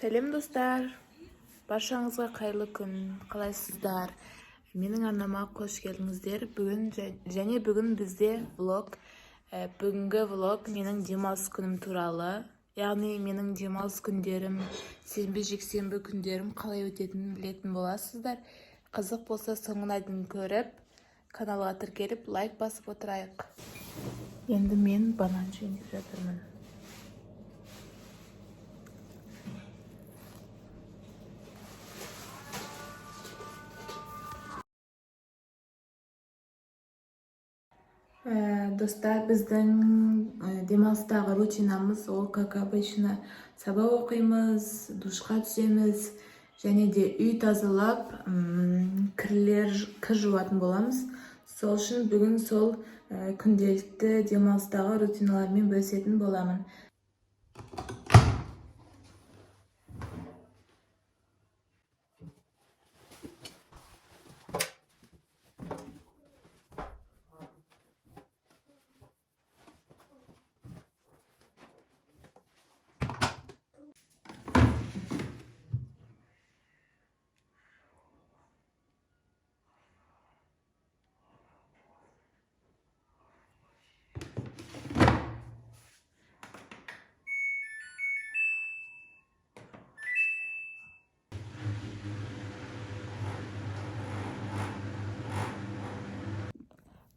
Сәлем достар, баршаңызға қайырлы күн, қалайсыздар? Менің арнама қош келдіңіздер. Бүгін бізде влог. Бүгінгі влог менің демалыс күнім туралы. Яғни менің демалыс күндерім, сенбі жексенбі күндерім қалай өтетінін білетін боласыздар. Қызық болса соңына дейін көріп, каналға тіркеліп, лайк басып отырайық. Енді мен банан жейіп жатырмын. Достар, біздің демалыстағы рутинамыз ол как обычно сабақ оқимыз, душқа түсеміз, және де үй тазалап, кір жуатын боламыз. Сол үшін бүгін сол күнделікті демалыстағы рутиналармен бөлісетін боламын.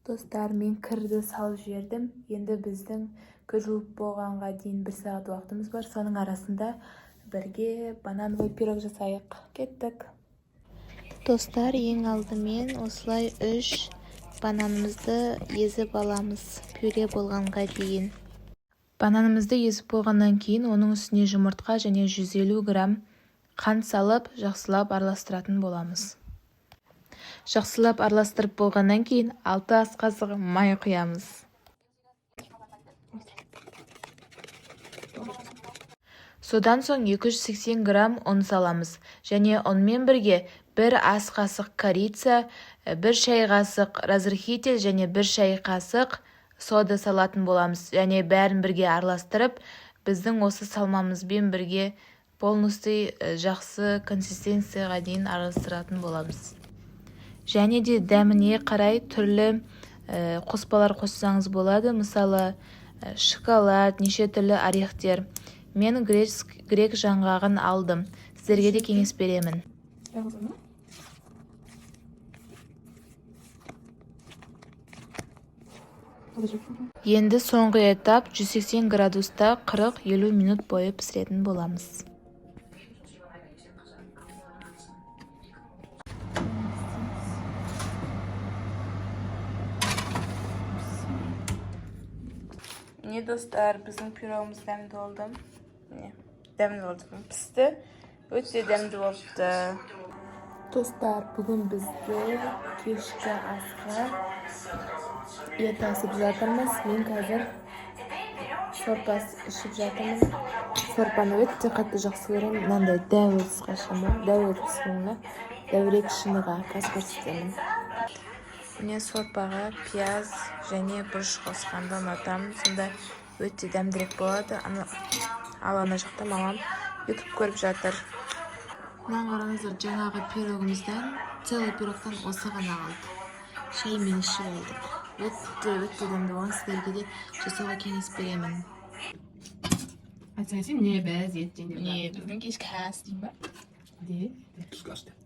Достар, мен кірді салып жібердім. Енді біздің кір жуып болғанға дейін 1 сағат уақытымыз бар. Соның арасында бірге банановый пирог жасайық. Кеттік. Достар, ең алдымен осылай 3 бананымызды езіп аламыз, пюре болғанға дейін. Бананымызды езіп болғаннан кейін оның үстіне жұмыртқа және 150 грамм қант салып, жақсылап араластыратын боламыз. Жақсылап араластырып болғаннан кейін 6 ас қасығы май құямыз. Содан соң 280 грамм ұн саламыз. Және ұнмен бірге 1 ас қасық корица, 1 шай қасық разрыхитель және 1 шай қасық сода салатын боламыз. Және бәрін бірге араластырып, біздің осы салмамызбен бірге полностью жақсы консистенцияға дейін араластыратын боламыз. Және де дәміне қарай түрлі қоспалар қоссаңыз болады. Мысалы, шоколад, неше түрлі орехтер. Мен грек жаңғағын алдым. Сіздерге де кеңес беремін. Енді соңғы этап 180 градуста 40-50 минут бойы пісіретін боламыз. Не достар, біздің пирогымыз дәмді болды. Дәмді болды, пісті. Өте дәмді болыпты. Достар, бүгін бізде кешкі асқа ет асып жатырмыз. Мен қазір сорпа ішіп жатырмын. Сорпаны өте қатты жақсы көремін. Мынандай дәуір қышымы, дәурек шыныға қас көрсетемін. Міне сорпаға пияз және бұрыш қосқанды ұнатамын. Сонда өте дәмдірек болады. Ал ана жақта мамам YouTube көріп жатыр. Мынаны қараңыздар, жаңағы пирогымыздан, целый пирогтан осы ғана қалды. Шаймен ішіп алдық. Өте дәмді болған, сіздерге де жасауға кеңес беремін. Айтсаңыз, не біз ет жеңдер? Не, біздің кешкі ас дейін ба? Де? Түскі асты.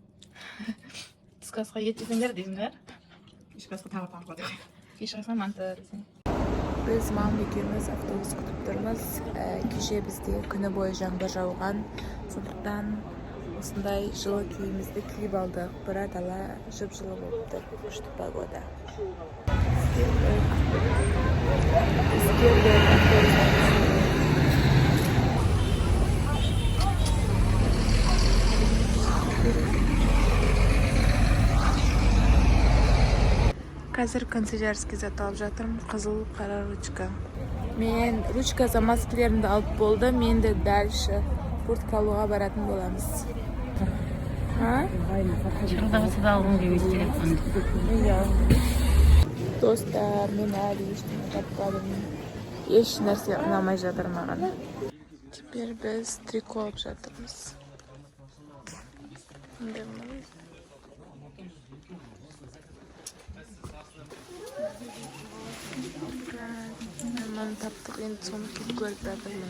Түскі асқа ет жеңдер дейсіңдер? Кешкі асқа тағы қойды. Кешкі асқа манты дейсің. Біз мамам екеуміз автобус күтіп тұрмыз. Кеше бізде күні бойы жаңбыр жауған. Сондықтан осындай жылы киімімізді киіп алдық. Бірақ дала жып-жылы болыпты. Күшті погода. Қазір канцелярский зат алып жатырмын, қызыл қара ручка. Мен ручка замазкілерімді алып болды, мен де дальше куртка алуға баратын боламыз. Шырылдағысы да алғым келіп телефонды. Достар, мен әлі ештеңе таппадым. Еш нәрсе ұнамай жатыр маған. Теперь biz triko olib жатырмыз. Hemen taptık, endi so'ni ko'rib berdim.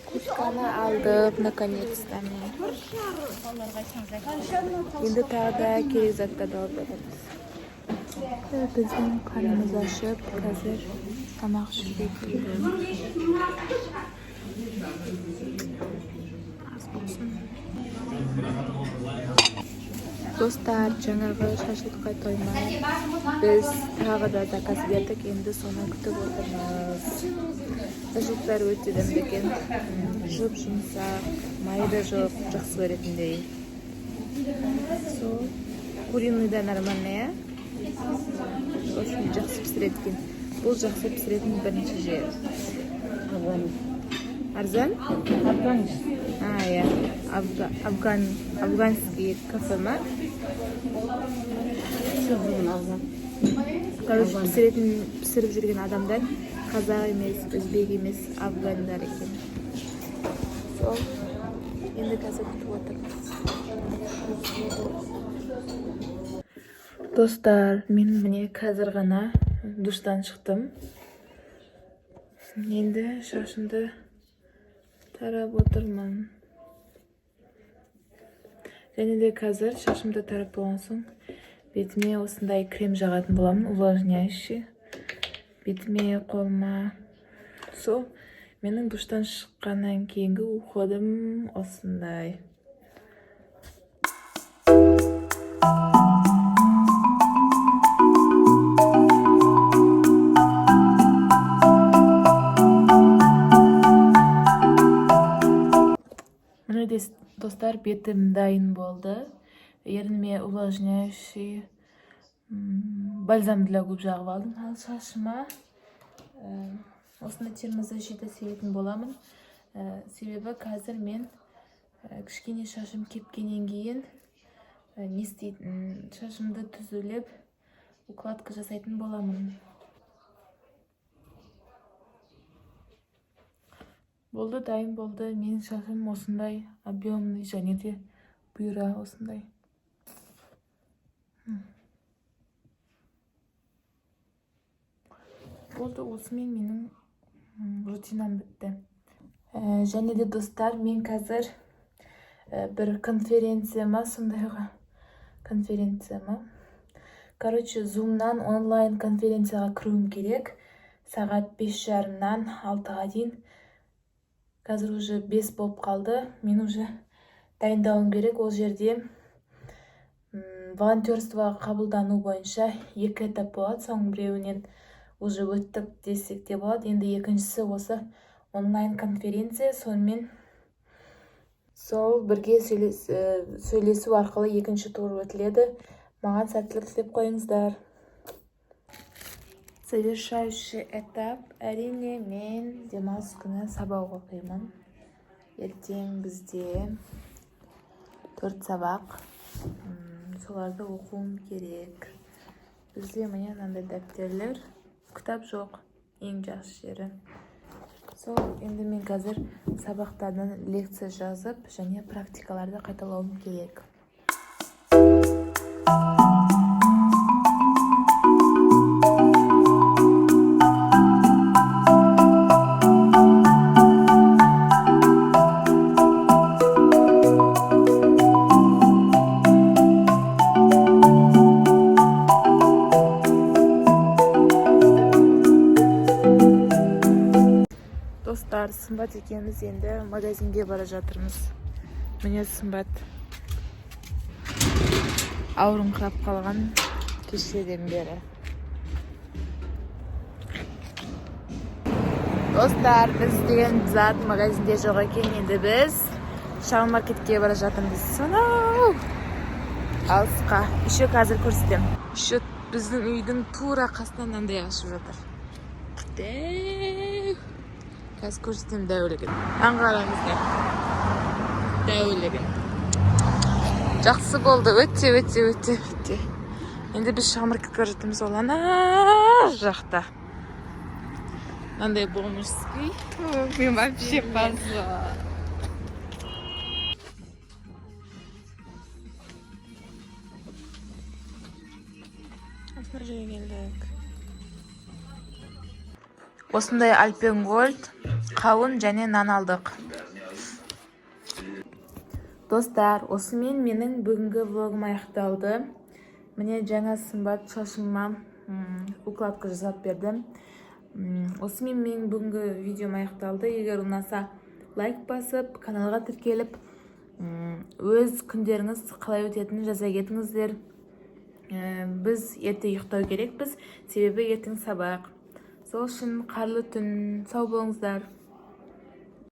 Kurtkani aldım наконец-то. Endi tag'da kerak zatlarni olib beramiz. Bizim karnımız aşıp hazır tamak pişirdik. Az olsun. Dostlar, жаңағы шашлыкка to'ymay biz tag'da zakaz berdik, endi so'ni kutib o'tirmiz. Шашлыктар өте дәмді екен. Жұп-жұмсақ, майы да жоқ, жақсы көретіндей. Сол куриный да нормальный. Очень жақсы пісіреді екен. Бұл жақсы пісіретін бірінші жер. Арзан? Afgan. Иә. Афганский кафе ма? Sözünün ağzı. Короче, пісіріп жүрген адамдар қазақ емес, өзбек емес, афгандар екен. Сол. Енді қазір күтіп отырмыз. Достар, мен міне қазір ғана душтан шықтым. Енді шашымды тарап отырмын. Және де қазір шашымды тарап болған соң бетіме осындай крем жағатын боламын, увлажняющий. Бетіме, қолыма. Сол, менің душтан шыққаннан кейінгі уходым осындай. Міне достар, бетім дайын болды. Ерніме увлажняющий бальзам для губ жағып алдым. Ал шашыма осындай термозащита себетін боламын. Себебі қазір мен кішкене шашым кепкеннен кейін не істейтін, шашымды түзулеп укладка жасайтын боламын. Болды, дайын болды. Менің шашым осындай объемный, және де бұйра осындай. Болды, осымен менің рутинам бітті. Және де достар, мен қазір бір конференцияма, сондайға конференцияма. Короче, Zoom-нан онлайн конференцияға кіруім керек. Сағат 5:30-нан 6-ға дейін. Қазір уже 5 болып қалды. Мен уже дайындауым керек. Ол жерде волонтерствоға қабылдану бойынша 2 этап болады. Соның біреуінен уже өттік десек те болады. Енді екіншісі осы онлайн конференция. Сонымен сол бірге сөйлесу арқылы екінші тур өтіледі. Маған сәттілік тілеп қойыңыздар. Завершающий этап. Әрине, мен демалыс күні сабақ оқимын. Ертең бізде 4 сабақ. Соларды оқуым керек. Бізде міне мынандай дәптерлер, кітап жоқ, ең жақсы жері. Сол, енді мен қазір сабақтардан лекция жазып, және практикаларды қайталауым керек. Достар, Сымбат екеуміз енді магазинге бара жатырмыз. Міне Сымбат ауырыңқырап қалған кешеден бері. Достар, біз деген зат магазинде жоқ екен. Енді біз шағын маркетке бара жатырмыз. Сонау алысқа. Еще қазір көрсетем. Еще біздің үйдің тура қасынан мынандай ашып жатыр. Қазір көрсетем дәулеген. Аңғараңыздар. Дәулеген. Жақсы болды. Өте. Енді біз шағын маркетке бара жатырмыз. Ол ана жақта. Андай бомжский. Мен вообще позор. Осындай жерге келдік. Осындай Альпенгольд, қауын және нан алдық. Достар, осымен менің бүгінгі влогым аяқталды. Міне жаңа сымбат шашыма укладка жасап бердім. Осымен менің бүгінгі видеом аяқталды. Егер ұнаса, лайк басып, каналға тіркеліп, өз күндеріңіз қалай өтетінін жаза кетіңіздер. Біз ерте ұйықтау керекпіз, себебі ертең сабақ. Сол үшін қарлы түн, сау болыңыздар.